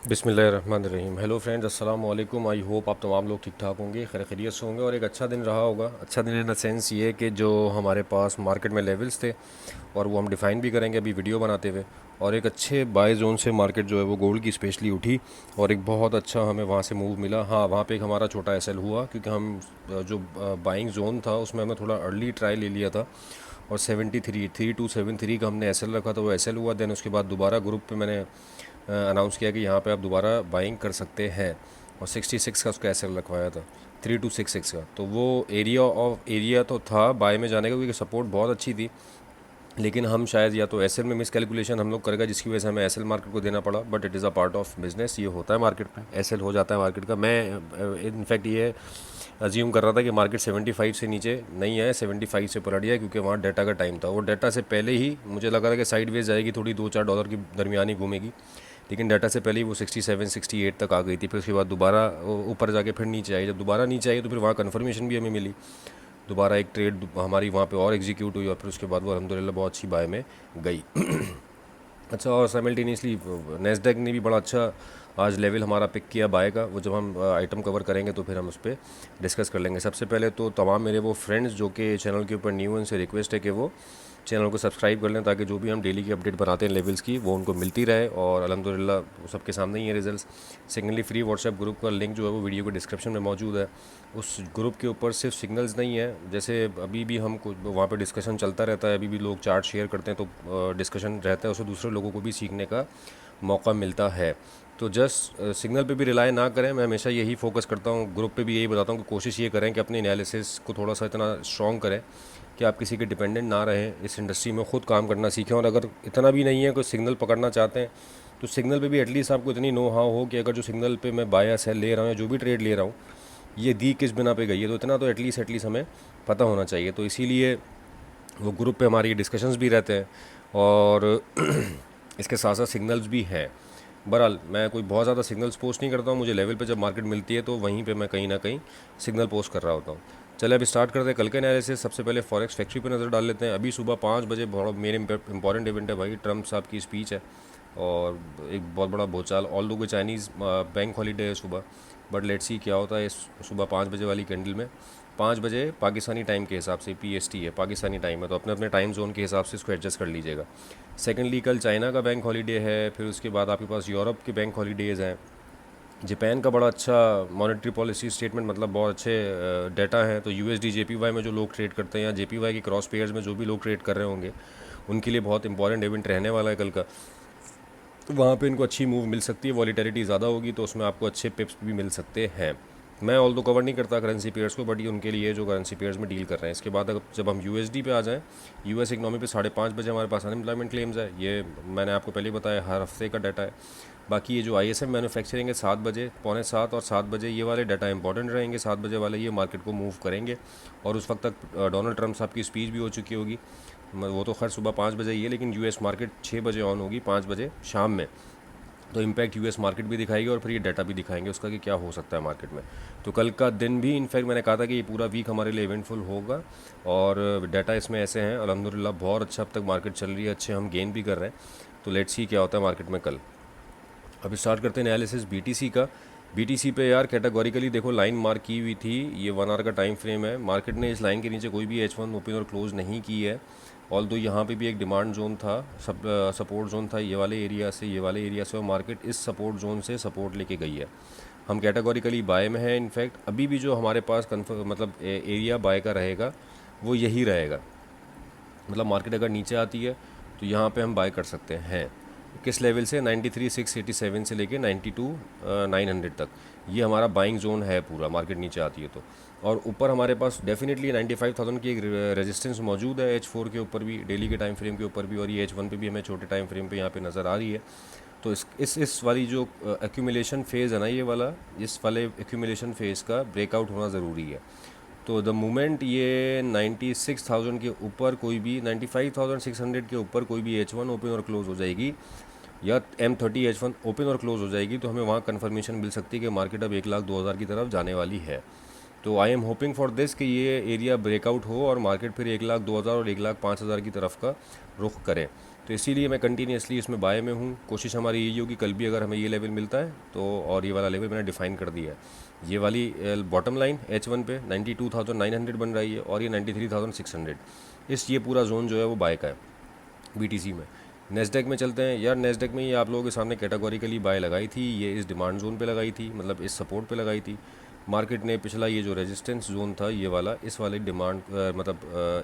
बिस्मिल्लाहिर्रहमानिर्रहीम। Hello friends, अस्सलाम वालेकुम। आई होप आप तमाम लोग ठीक ठाक होंगे, खैर खैरियत से होंगे और एक अच्छा दिन रहा होगा। अच्छा दिन इन द सेंस ये कि जो हमारे पास मार्केट में लेवल्स थे और वो हम डिफ़ाइन भी करेंगे अभी वीडियो बनाते हुए, और एक अच्छे बाय जोन से मार्केट जो है वो गोल्ड की स्पेशली उठी और एक बहुत अच्छा हमें वहाँ से मूव मिला। हाँ, वहाँ पे एक हमारा छोटा एसएल हुआ क्योंकि हम जो बाइंग जोन था उसमें हमें थोड़ा अर्ली ट्राई ले लिया था और 73 का हमने एसएल रखा था, वो एसएल हुआ। देन उसके बाद दोबारा ग्रुप पे मैंने अनाउंस किया कि यहाँ पे आप दोबारा बाइंग कर सकते हैं और 66 का उसका एसएल रखवाया था, 3266 का। तो वो एरिया तो था बाय में जाने का क्योंकि सपोर्ट बहुत अच्छी थी, लेकिन हम शायद या तो एसएल में मिस कैलकुलेशन हम लोग करेगा जिसकी वजह से हमें एसएल मार्केट को देना पड़ा। But it is a part of business, ये होता है मार्केट में, एसएल हो जाता है मार्केट का। मैं इनफैक्ट ये अज्यूम कर रहा था कि मार्केट 75 से नीचे नहीं है, 75 से ऊपर है क्योंकि वहाँ डाटा का टाइम था। वो डाटा से पहले ही मुझे लगा था कि साइडवेज जाएगी, थोड़ी $2-4 की दरमियानी घूमेगी, लेकिन डाटा से पहले ही वो 67-68 तक आ गई थी। फिर उसके बाद दोबारा ऊपर जाके फिर नीचे आई। जब दोबारा नीचे आई तो फिर वहाँ कन्फर्मेशन भी हमें मिली, दोबारा एक ट्रेड हमारी वहाँ पे और एग्जीक्यूट हुई और फिर उसके बाद वो अल्हम्दुलिल्लाह बहुत अच्छी बाय में गई। अच्छा, और साइमल्टेनियसली नेस्डैक ने भी बड़ा अच्छा आज लेवल हमारा पिक किया बाय का। वो जब हम आइटम कवर करेंगे तो फिर हम उस पर डिस्कस कर लेंगे। सबसे पहले तो तमाम मेरे वो फ्रेंड्स जो कि चैनल के ऊपर न्यू हैं, उनसे रिक्वेस्ट है कि वो चैनल को सब्सक्राइब कर लें ताकि जो भी हम डेली की अपडेट बनाते हैं लेवल्स की वो उनको मिलती रहे और अल्हम्दुलिल्लाह सबके सामने ही है results. Secondly, free WhatsApp group का लिंक जो है वो वीडियो के डिस्क्रिप्शन में मौजूद है। उस ग्रुप के ऊपर सिर्फ सिग्नल्स नहीं है, जैसे अभी भी हम कुछ वहाँ पे डिस्कशन चलता रहता है, अभी भी लोग चार्ट शेयर करते हैं तो डिस्कशन रहता है, उससे दूसरे लोगों को भी सीखने का मौका मिलता है। तो जस्ट सिग्नल पे भी रिलाई ना करें। मैं हमेशा यही फोकस करता हूँ, ग्रुप पे भी यही बताता हूँ कि कोशिश ये करें कि अपने एनालिसिस को थोड़ा सा इतना स्ट्रॉन्ग करें कि आप किसी के डिपेंडेंट ना रहें, इस इंडस्ट्री में ख़ुद काम करना सीखें। और अगर इतना भी नहीं है कोई सिग्नल पकड़ना चाहते हैं तो सिग्नल पे भी एटलीस्ट आपको इतनी नो हाउ हो कि अगर जो सिग्नल पे मैं बाय या सेल ले रहा हूँ या जो भी ट्रेड ले रहा हूँ ये दी किस बिना पे गई है, तो इतना तो एटलीस्ट हमें पता होना चाहिए। तो इसीलिए वो ग्रुप पे हमारी डिस्कशंस भी रहते हैं और इसके साथ साथ सिग्नल्स भी हैं। बहरहाल मैं कोई बहुत ज़्यादा सिग्नल्स पोस्ट नहीं करता हूँ, मुझे लेवल पे जब मार्केट मिलती है तो वहीं पे मैं कहीं ना कहीं सिग्नल पोस्ट कर रहा होता हूँ। चले अभी स्टार्ट करते हैं कल के एनालिसिस। सबसे पहले फॉरेक्स फैक्ट्री पे नज़र डाल लेते हैं। अभी सुबह 5 बजे बहुत मेरे इंपॉर्टेंट इवेंट है भाई, ट्रम्प साहब की स्पीच है और एक बहुत बड़ा भूचाल। ऑल दो चाइनीज़ बैंक हॉलीडे है सुबह, बट लेट्स सी क्या होता है इस सुबह 5 बजे वाली कैंडल में। 5 बजे पाकिस्तानी टाइम के हिसाब से, पीएसटी है, पाकिस्तानी टाइम है, तो अपने अपने टाइम जोन के हिसाब से इसको एडजस्ट कर लीजिएगा। सेकेंडली, कल चाइना का बैंक हॉलीडे है, फिर उसके बाद आपके पास यूरोप के बैंक हॉलीडेज़ हैं। जापान का बड़ा अच्छा मॉनेटरी पॉलिसी स्टेटमेंट, मतलब बहुत अच्छे डाटा हैं। तो यूएसडी जेपीवाई में जो लोग ट्रेड करते हैं या जेपीवाई के क्रॉस पेयर्स में जो भी लोग ट्रेड कर रहे होंगे उनके लिए बहुत इंपॉर्टेंट इवेंट रहने वाला है कल का। तो वहाँ पे इनको अच्छी मूव मिल सकती है, वॉलीटेलिटी ज़्यादा होगी तो उसमें आपको अच्छे पिप्स भी मिल सकते हैं। मैं ऑल दो कवर नहीं करता करेंसी पेयर्स को, बट ये उनके लिए जो करेंसी पेयर्स में डील कर रहे हैं। इसके बाद जब हम यूएसडी पे आ जाएं, यूएस इकनॉमी पे 5:30 बजे हमारे पास अनएम्प्लॉयमेंट क्लेम्स है। ये मैंने आपको पहले ही बताया, हर हफ्ते का डाटा है। बाकी ये जो आईएसएम मैन्युफैक्चरिंग है 7 बजे, 6:45 और 7 बजे, ये वाले डाटा इंपॉर्टेंट रहेंगे। 7 बजे वाले ये मार्केट को मूव करेंगे और उस वक्त तक डोनाल्ड ट्रम्प साहब की स्पीच भी हो चुकी होगी। वो तो खैर सुबह 5 बजे ही है, लेकिन यूएस मार्केट 6 बजे ऑन होगी, 5 बजे शाम में। तो इम्पैक्ट यूएस मार्केट भी दिखाएगी और फिर ये डाटा भी दिखाएंगे उसका कि क्या हो सकता है मार्केट में। तो कल का दिन भी इनफैक्ट मैंने कहा था कि ये पूरा वीक हमारे लिए इवेंटफुल होगा और डाटा इसमें ऐसे हैं अल्हम्दुलिल्लाह बहुत अच्छा अब तक मार्केट चल रही है, अच्छे हम गेन भी कर रहे हैं। तो लेट्स सी क्या होता है मार्केट में कल। अभी स्टार्ट करते हैं एनालिसिस बीटीसी का। बीटीसी पे यार कैटेगोरिकली देखो लाइन मार्क की हुई थी, ये 1 आवर का टाइम फ्रेम है। मार्केट ने इस लाइन के नीचे कोई भी H1 ओपन और क्लोज नहीं की है। ऑल दो यहाँ पे भी एक डिमांड जोन था, सपोर्ट जोन था, ये वाले एरिया से ये वाले एरिया से, और मार्केट इस सपोर्ट जोन से सपोर्ट लेके गई है। हम कैटेगोरिकली बाय में है। इनफैक्ट अभी भी जो हमारे पास मतलब एरिया बाय का रहेगा वो यही रहेगा। मतलब मार्केट अगर नीचे आती है तो यहाँ पे हम बाय कर सकते हैं। किस लेवल से? 93,687 से लेके 92,900 तक, ये हमारा बाइंग जोन है पूरा, मार्केट नीचे आती है तो। और ऊपर हमारे पास डेफिनेटली 95,000 की एक रेजिस्टेंस मौजूद है, H4 के ऊपर भी, डेली के टाइम फ्रेम के ऊपर भी, और ये H1 पे भी हमें छोटे टाइम फ्रेम पे यहाँ पे नज़र आ रही है। तो इस वाली जो एक्यूमुलेशन फेज़ है ना, ये वाला, इस वाले एक्यूमुलेशन फेज़ का ब्रेकआउट होना ज़रूरी है। तो द मोमेंट ये 96,000 के ऊपर कोई भी, 95,600 के ऊपर कोई भी H1 ओपन और क्लोज हो जाएगी या M30 H1 ओपन और क्लोज हो जाएगी तो हमें वहाँ कन्फर्मेशन मिल सकती है कि मार्केट अब 1,02,000 की तरफ जाने वाली है। तो I am hoping for this कि ये एरिया ब्रेकआउट हो और मार्केट फिर 1,02,000 और 1,05,000 की तरफ का रुख करे। तो इसीलिए मैं कंटिन्यूसली इसमें बाय में हूँ। कोशिश हमारी यही होगी कल भी अगर हमें ये लेवल मिलता है तो, और ये वाला लेवल मैंने डिफ़ाइन कर दिया है। ये वाली बॉटम लाइन H1 पे 92,900 बन रही है और ये 93,600, ये पूरा जोन जो है वो बाय का है BTC में। नेस्डेक में चलते हैं यार। नेस्डेक में ये आप लोगों के सामने कैटेगोरिकली बाय लगाई थी, ये इस डिमांड जोन पे लगाई थी, मतलब इस सपोर्ट पे लगाई थी। मार्केट ने पिछला ये जो रेजिस्टेंस जोन था ये वाला, इस वाले डिमांड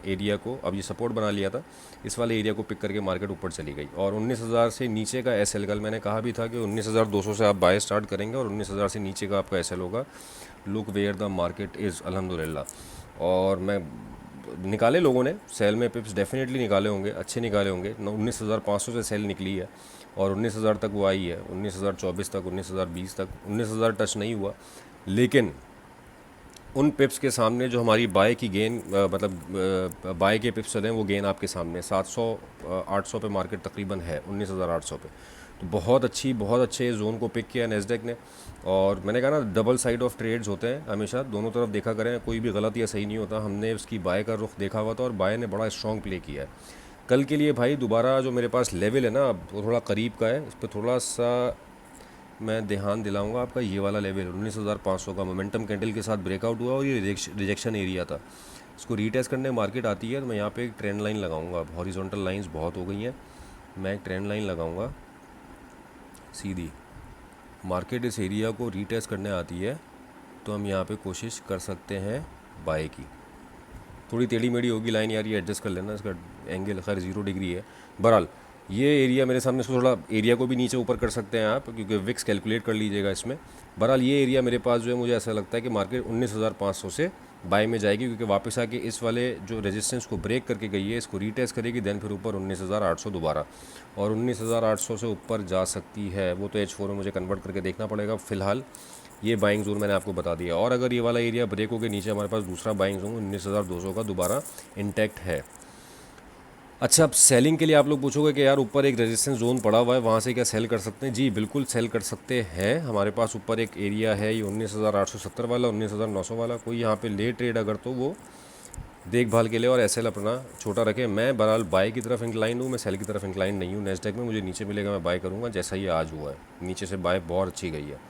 एरिया को, अब ये सपोर्ट बना लिया था, इस वाले एरिया को पिक करके मार्केट ऊपर चली गई। और 19,000 से नीचे का SL, कल मैंने कहा भी था कि 19,200 से आप बाय स्टार्ट करेंगे और 19,000 से नीचे का आपका SL होगा। Look where the market is, अल्हम्दुलिल्लाह। और मैं निकाले लोगों ने सेल में पिप्स डेफिनेटली निकाले होंगे, अच्छे निकाले होंगे। 19,500 से सेल निकली है और 19,000 तक वो आई है, 19,024 तक, 19,020 तक। 19,000 टच नहीं हुआ, लेकिन उन पिप्स के सामने जो हमारी बाय की गेन, बाय के पिप्स चले वो गेन आपके सामने 700-800 पे मार्केट तकरीबन है, 19,800 पे। तो बहुत अच्छे जोन को पिक किया नेस्डेक ने। और मैंने कहा ना, डबल साइड ऑफ ट्रेड्स होते हैं हमेशा, दोनों तरफ देखा करें, कोई भी गलत या सही नहीं होता। हमने उसकी बाय का रुख देखा हुआ था और बाय ने बड़ा स्ट्रॉन्ग प्ले किया है कल के लिए भाई। दोबारा जो मेरे पास लेवल है ना, वो थोड़ा करीब का है, इस पर थोड़ा सा मैं ध्यान दिलाऊंगा आपका। ये वाला लेवल 19,500 का मोमेंटम कैंडल के साथ ब्रेकआउट हुआ और ये रिजेक्शन एरिया था। इसको रीटेस्ट करने मार्केट आती है तो मैं यहाँ पे एक ट्रेंड लाइन लगाऊंगा। हॉरिजॉन्टल लाइंस बहुत हो गई हैं, मैं एक ट्रेंड लाइन लगाऊंगा सीधी। मार्केट इस एरिया को रीटेस्ट करने आती है तो हम यहाँ पे कोशिश कर सकते हैं बाय की। थोड़ी टेढ़ी मेढ़ी होगी लाइन यार, ये एडजस्ट कर लेना, इसका एंगल खैर 0 डिग्री है। बहरहाल ये एरिया मेरे सामने, इसको थोड़ा एरिया को भी नीचे ऊपर कर सकते हैं आप, क्योंकि विक्स कैलकुलेट कर लीजिएगा इसमें। बहरहाल ये एरिया मेरे पास जो है, मुझे ऐसा लगता है कि मार्केट 19,500 से बाय में जाएगी, क्योंकि वापस आके इस वाले जो रेजिस्टेंस को ब्रेक करके गई है इसको रीटेस्ट करेगी, देन फिर ऊपर 19,800 दोबारा, और 19,800 से ऊपर जा सकती है। वो तो H4 में मुझे कन्वर्ट करके देखना पड़ेगा। फ़िलहाल ये बाइंग जोन मैंने आपको बता दिया। और अगर ये वाला एरिया ब्रेक हो के नीचे, हमारे पास दूसरा बाइंग जोन 19,200 का दोबारा इंटैक्ट है। अच्छा, अब सेलिंग के लिए आप लोग पूछोगे कि यार ऊपर एक रेजिस्टेंस जोन पड़ा हुआ है, वहाँ से क्या सेल कर सकते हैं? जी बिल्कुल सेल कर सकते हैं। हमारे पास ऊपर एक एरिया है, ये 19,870 वाला, 19,900 वाला। कोई यहाँ पे ले ट्रेड अगर, तो वो देखभाल के लिए और SL अपना छोटा रखे। मैं बहरहाल बाय की तरफ इंक्लाइन हूँ, मैं सेल की तरफ इंक्लाइन नहीं हूँ। नेस्डेक में मुझे नीचे मिलेगा, मैं बाय करूँगा, जैसा ये आज हुआ है, नीचे से बाय बहुत अच्छी गई है।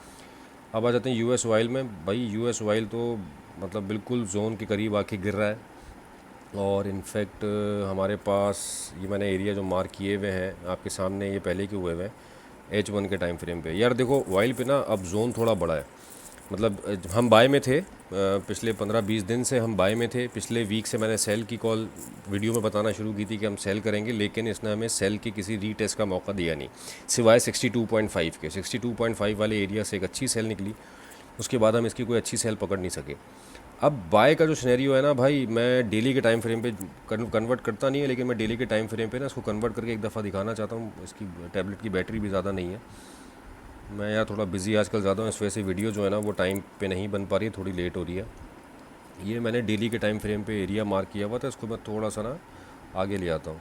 अब आ जाते हैं US ऑयल में। भाई US ऑयल तो मतलब बिल्कुल जोन के करीब आके गिर रहा है। और इनफैक्ट हमारे पास ये मैंने एरिया जो मार्क किए हुए हैं आपके सामने, ये पहले के हुए हैं H1 के टाइम फ्रेम पे। यार देखो ऑयल पे ना अब जोन थोड़ा बड़ा है, मतलब हम बाय में थे, पिछले 15-20 दिन से हम बाय में थे। पिछले वीक से मैंने सेल की कॉल वीडियो में बताना शुरू की थी कि हम सेल करेंगे, लेकिन इसने हमें सेल के किसी रीटेस्ट का मौका दिया नहीं, सिवाय 62.5 के। 62.5 वाले एरिया से एक अच्छी सेल निकली, उसके बाद हम इसकी कोई अच्छी सेल पकड़ नहीं सके। अब बाय का जो सिनेरियो है ना भाई, मैं डेली के टाइम फ्रेम पे कन्वर्ट करता नहीं है, लेकिन मैं डेली के टाइम फ्रेम पे ना इसको कन्वर्ट करके एक दफ़ा दिखाना चाहता हूँ। इसकी टैबलेट की बैटरी भी ज़्यादा नहीं है, मैं यार थोड़ा बिज़ी आजकल ज़्यादा हूँ, इस वजह से वीडियो जो है ना वो टाइम पे नहीं बन पा रही है, थोड़ी लेट हो रही है। ये मैंने डेली के टाइम फ्रेम पे एरिया मार्क किया हुआ था, इसको मैं थोड़ा सा ना आगे ले आता हूँ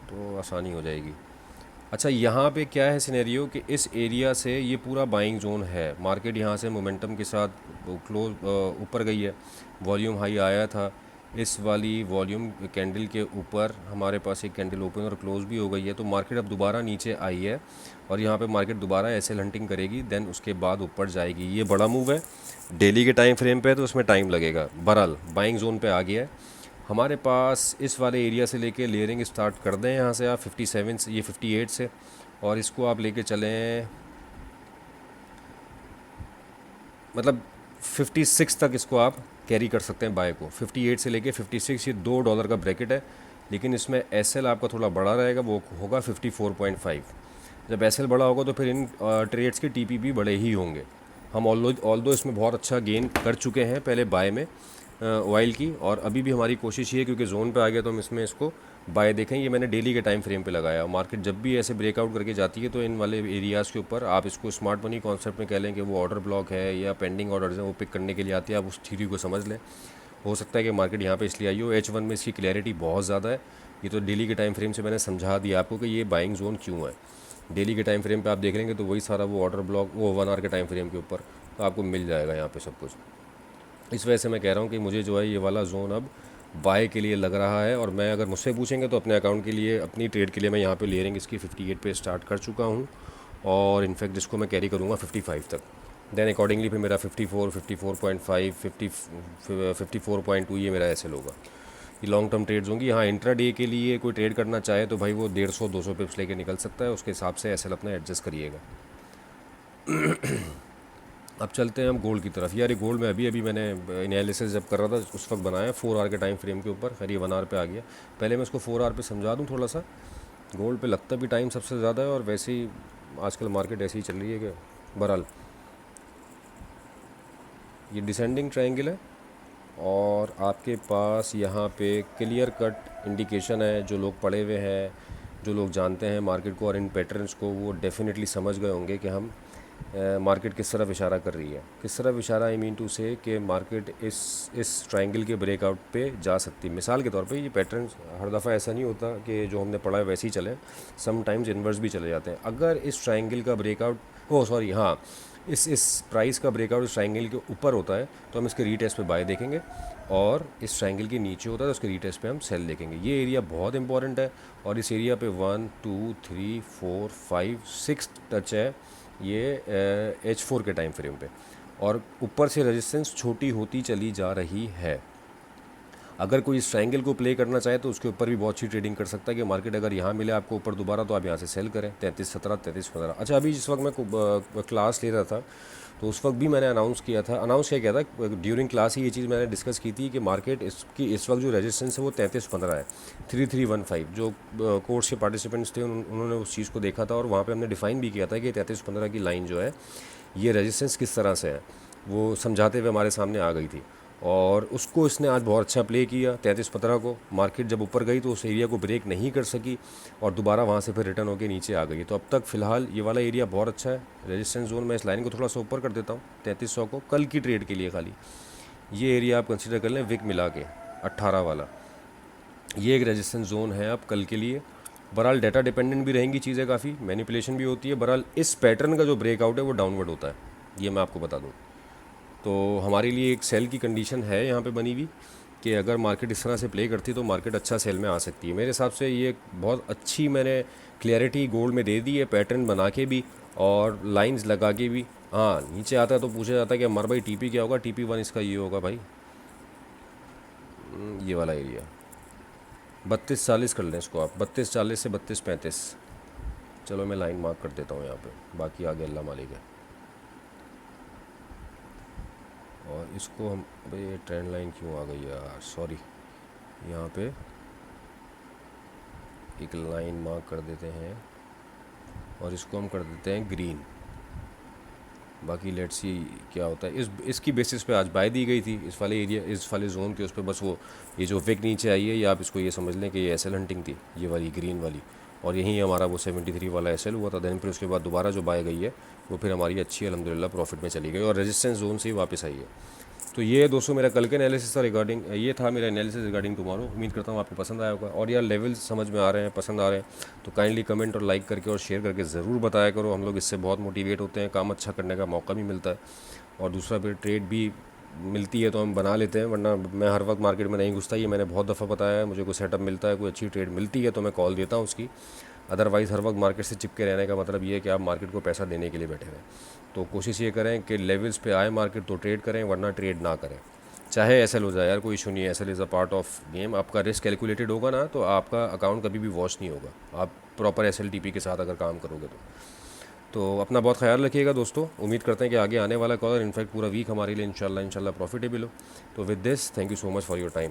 तो आसानी हो जाएगी। अच्छा, यहाँ पे क्या है सिनेरियो कि इस एरिया से ये पूरा बाइंग जोन है। मार्केट यहाँ से मोमेंटम के साथ क्लोज ऊपर गई है, वॉल्यूम हाई आया था। इस वाली वॉल्यूम कैंडल के ऊपर हमारे पास एक कैंडल ओपन और क्लोज भी हो गई है, तो मार्केट अब दोबारा नीचे आई है और यहाँ पे मार्केट दोबारा SL हंटिंग करेगी, देन उसके बाद ऊपर जाएगी। ये बड़ा मूव है डेली के टाइम फ्रेम पे, तो उसमें टाइम लगेगा। बहरहाल बाइंग जोन पे आ गया है हमारे पास। इस वाले एरिया से लेके लेयरिंग स्टार्ट कर दें यहाँ से आप 57 से, ये 58 से, और इसको आप लेके चलें मतलब 56 तक इसको आप कैरी कर सकते हैं बाय को। 58 से लेके 56, ये $2 का ब्रैकेट है, लेकिन इसमें SL आपका थोड़ा बड़ा रहेगा, वो होगा 54.5। जब SL बड़ा होगा तो फिर इन ट्रेड्स के TP भी बड़े ही होंगे। हम ऑल्दो इसमें बहुत अच्छा गेन कर चुके हैं पहले बाय में ऑयल की, और अभी भी हमारी कोशिश ये है, क्योंकि जोन पे आ गया तो हम इसमें इसको बाय देखें। ये मैंने डेली के टाइम फ्रेम पे लगाया। मार्केट जब भी ऐसे ब्रेकआउट करके जाती है तो इन वाले एरियाज़ के ऊपर आप इसको स्मार्ट मनी कॉन्सेप्ट में कह लें कि वो ऑर्डर ब्लॉक है या पेंडिंग ऑर्डर्स हैं, वो पिक करने के लिए आती है। आप उस थ्योरी को समझ लें। हो सकता है कि मार्केट यहाँ पे इसलिए आई हो। H1 में इसकी क्लैरिटी बहुत ज़्यादा है। ये तो डेली के टाइम फ्रेम से मैंने समझा दिया आपको कि ये बाइंग जोन क्यों है। डेली के टाइम फ्रेम पे आप देख लेंगे तो वही सारा वो ऑर्डर ब्लॉक, वो 1 आवर के टाइम फ्रेम के ऊपर तो आपको मिल जाएगा यहाँ पे सब कुछ। इस वजह से मैं कह रहा हूँ कि मुझे जो है ये वाला जोन अब बाय के लिए लग रहा है। और मैं अगर मुझसे पूछेंगे तो अपने अकाउंट के लिए, अपनी ट्रेड के लिए मैं यहाँ पे क्लियरिंग इसकी 58 पे स्टार्ट कर चुका हूँ और इनफैक्ट इसको मैं कैरी करूँगा 55 तक। देन अकॉर्डिंगली फिर मेरा 54, 54.5, 54.2 ये मेरा एसएल होगा। ये लॉन्ग टर्म ट्रेड्स होंगी। हाँ, इंट्रा डे के लिए कोई ट्रेड करना चाहे तो भाई वो 150-200 पिप्स लेके निकल सकता है, उसके हिसाब से एसएल अपना एडजस्ट करिएगा। अब चलते हैं हम गोल्ड की तरफ। यार ये गोल्ड में अभी मैंने एनालिसिस जब कर रहा था उस वक्त बनाया 4 आवर के टाइम फ्रेम के ऊपर। खैर ये 1 आवर पे आ गया। पहले मैं इसको 4 आवर पे समझा दूँ थोड़ा सा। गोल्ड पे लगता भी टाइम सबसे ज़्यादा है और वैसे ही आजकल मार्केट ऐसी ही चल रही है कि बहरहाल ये डिसेंडिंग ट्रायंगल है और आपके पास यहाँ पे क्लियर कट इंडिकेशन है। जो लोग पढ़े हुए हैं, जो लोग जानते हैं मार्केट को और इन पैटर्न्स को, वो डेफिनेटली समझ गए होंगे कि हम मार्केट किस तरफ इशारा कर रही है। किस तरफ इशारा, आई मीन टू से कि मार्केट इस ट्रायंगल के ब्रेकआउट पे जा सकती है। मिसाल के तौर पे ये पैटर्न हर दफ़ा ऐसा नहीं होता कि जो हमने पढ़ा है वैसे ही चले, समटाइम्स इन्वर्स भी चले जाते हैं। अगर इस ट्रायंगल का ब्रेकआउट, हाँ, इस प्राइस का ब्रेकआउट इस ट्रायंगल के ऊपर होता है तो हम इसके रीटेस्ट पे बाय देखेंगे, और इस ट्रायंगल के नीचे होता है तो उसके रीटेस्ट पे हम सेल देखेंगे। ये एरिया बहुत इंपॉर्टेंट है और इस एरिया पे 1 2 3 4 5 6 टच है ये H4 के टाइम फ्रेम पे, और ऊपर से रेजिस्टेंस छोटी होती चली जा रही है। अगर कोई इस ट्रायंगल को प्ले करना चाहे तो उसके ऊपर भी बहुत अच्छी ट्रेडिंग कर सकता है कि मार्केट अगर यहाँ मिले आपको ऊपर दोबारा तो आप यहाँ से सेल करें 33.17, 33.15। अच्छा, अभी जिस वक्त मैं क्लास ले रहा था तो उस वक्त भी मैंने अनाउंस किया था ड्यूरिंग क्लास ही ये चीज़ मैंने डिस्कस की थी कि मार्केट इसकी इस वक्त जो रेजिस्टेंस है वो 33.15 है, 3315। जो कोर्स के पार्टिसिपेंट्स थे उन्होंने उस चीज़ को देखा था और वहाँ पे हमने डिफ़ाइन भी किया था कि 3315 की लाइन जो है ये रेजिस्टेंस किस तरह से है, वो समझाते हुए हमारे सामने आ गई थी। और उसको इसने आज बहुत अच्छा प्ले किया 33.15 को। मार्केट जब ऊपर गई तो उस एरिया को ब्रेक नहीं कर सकी और दोबारा वहाँ से फिर रिटर्न होकर नीचे आ गई। तो अब तक फ़िलहाल ये वाला एरिया बहुत अच्छा है, रेजिस्टेंस जोन। मैं इस लाइन को थोड़ा सा ऊपर कर देता हूँ 3300 को कल की ट्रेड के लिए। खाली ये एरिया आप कंसिडर कर लें विक मिला के 18 वाला, ये एक रेजिस्टेंस जोन है आप कल के लिए। बहरहाल डाटा डिपेंडेंट भी रहेंगी चीज़ें, काफ़ी मैनिपुलेशन भी होती है। बहरहाल इस पैटर्न का जो ब्रेकआउट है वो डाउनवर्ड होता है, ये मैं आपको बता दूँ। तो हमारे लिए एक सेल की कंडीशन है यहाँ पे बनी हुई कि अगर मार्केट इस तरह से प्ले करती तो मार्केट अच्छा सेल में आ सकती है। मेरे हिसाब से ये बहुत अच्छी मैंने क्लैरिटी गोल्ड में दे दी है, पैटर्न बना के भी और लाइंस लगा के भी। हाँ, नीचे आता है तो पूछा जाता है कि हमारा भाई टीपी क्या होगा, TP1 इसका ये होगा भाई, ये वाला एरिया 3240 कर लें इसको आप, 3240 से 3235। चलो मैं लाइन मार्क कर देता हूँ यहाँ पे, बाकी आगे अल्लाह मालिक है। और इसको हम, भाई ये ट्रेंड लाइन क्यों आ गई यार, सॉरी। यहाँ पे एक लाइन मार्क कर देते हैं और इसको हम कर देते हैं ग्रीन। बाकी लेट्स सी क्या होता है। इसकी बेसिस पे आज बाय दी गई थी इस वाले एरिया, इस वाले जोन के उस पर। बस वो ये जो विक नीचे आई है, या आप इसको ये समझ लें कि ये एसएल हंटिंग थी, ये वाली ग्रीन वाली। और यहीं हमारा वो 73 वाला एसएल हुआ था। देन फिर उसके बाद दोबारा जो बाय गई है वो फिर हमारी अच्छी अल्हम्दुलिल्लाह प्रॉफिट में चली गई और रेजिस्टेंस जोन से ही वापस आई है। तो ये दोस्तों मेरा कल के एनालिसिस था रिगार्डिंग, ये था मेरा एनालिसिस रिगार्डिंग टुमारो। उम्मीद करता हूँ आपको पसंद आया होगा। और यार लेवल्स समझ में आ रहे हैं, पसंद आ रहे हैं तो काइंडली कमेंट और लाइक करके और शेयर करके ज़रूर बताया करो। हम लोग इससे बहुत मोटिवेट होते हैं, काम अच्छा करने का मौका भी मिलता है और दूसरा फिर ट्रेड भी मिलती है तो हम बना लेते हैं। वरना मैं हर वक्त मार्केट में नहीं घुसता, ये मैंने बहुत दफ़ा बताया है। मुझे कोई सेटअप मिलता है, कोई अच्छी ट्रेड मिलती है तो मैं कॉल देता हूँ उसकी। अदरवाइज़ हर वक्त मार्केट से चिपके रहने का मतलब ये है कि आप मार्केट को पैसा देने के लिए बैठे रहें। तो कोशिश ये करें कि लेवल्स पे आए मार्केट तो ट्रेड करें, वरना ट्रेड ना करें। चाहे एसएल हो जाए यार, कोई इशू नहीं है, SL is a part of game. आपका रिस्क कैलकुलेटेड होगा ना तो आपका अकाउंट कभी भी वॉश नहीं होगा, आप प्रॉपर SLTP के साथ अगर काम करोगे तो अपना बहुत ख्याल रखिएगा दोस्तों। उम्मीद करते हैं कि आगे आने वाला कॉल, इनफैक्ट पूरा वीक हमारे लिए इंशाल्लाह प्रॉफिटेबल हो। तो with this, thank you so much for your time.